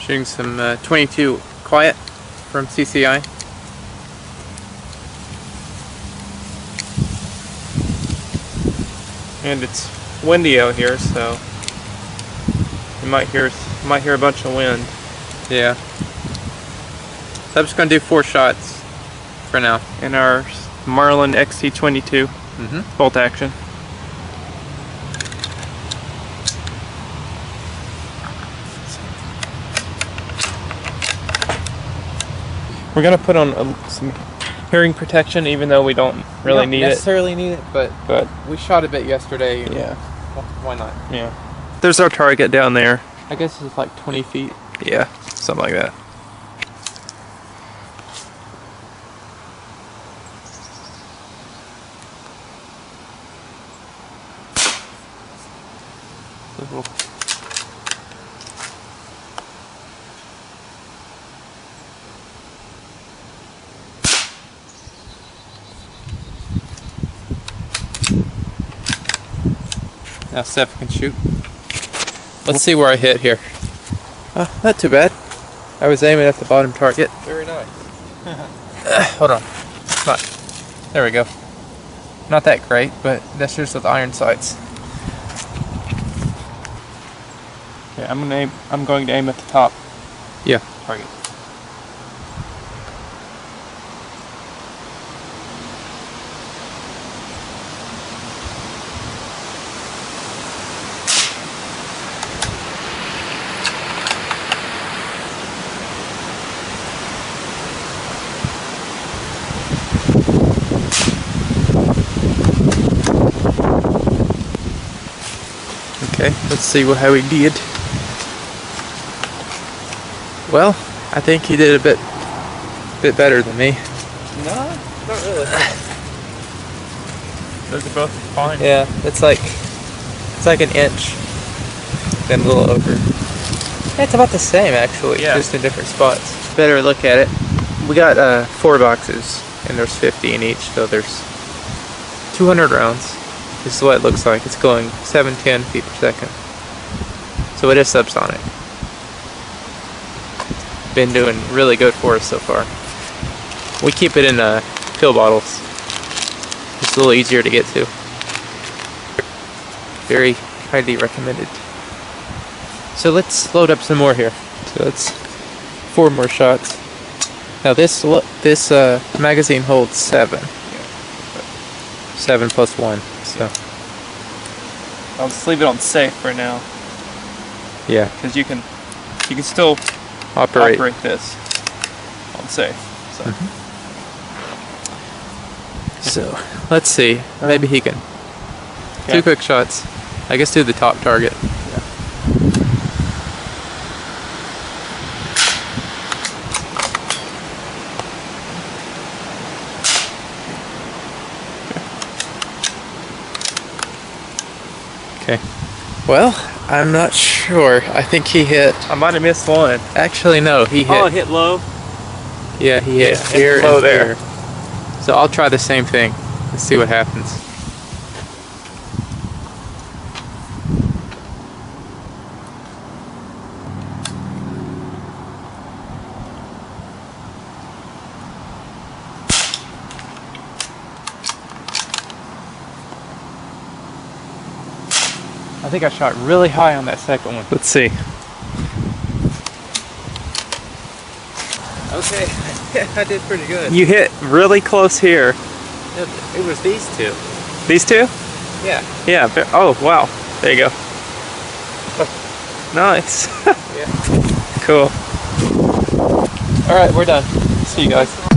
Shooting some 22 quiet from CCI. And it's windy out here, so you might hear a bunch of wind. Yeah. So I'm just gonna do 4 shots for now. In our Marlin XT-22 bolt action. We're gonna put on some hearing protection, even though we don't really need it. Necessarily need it, but we shot a bit yesterday. Yeah. Well, why not? Yeah. There's our target down there. I guess it's like 20 feet. Yeah, something like that. Now Steph can shoot. Let's see where I hit here. Not too bad. I was aiming at the bottom target. Very nice. Hold on. Come on. There we go. Not that great, but that's just with iron sights. Okay, I'm going to aim at the top. Yeah. Target. Okay, let's see how he did. Well, I think he did a bit better than me. No, not really. Those are both fine. Yeah, it's like an inch, then a little over. Yeah, it's about the same actually, just in different spots. Better look at it. We got 4 boxes, and there's 50 in each, so there's 200 rounds. This is what it looks like. It's going 710 feet per second. So it is subsonic. Been doing really good for us so far. We keep it in pill bottles. It's a little easier to get to. Very highly recommended. So let's load up some more here. So that's 4 more shots. Now this magazine holds 7. 7 plus 1. So I'll just leave it on safe for now. Yeah, because you can still operate this on safe. So let's see. Maybe he can. 2 quick shots. I guess do the top target. Yeah. Okay. Well, I'm not sure. I think he hit. I might have missed one. Actually, no. He hit. Oh, it hit low? Yeah, he hit here and there. So I'll try the same thing. Let's see what happens. I think I shot really high on that second one. Let's see. Okay, I did pretty good. You hit really close here. It was these 2. These 2? Yeah. Yeah. Oh, wow. There you go. Nice. Yeah. Cool. All right, we're done. See you guys.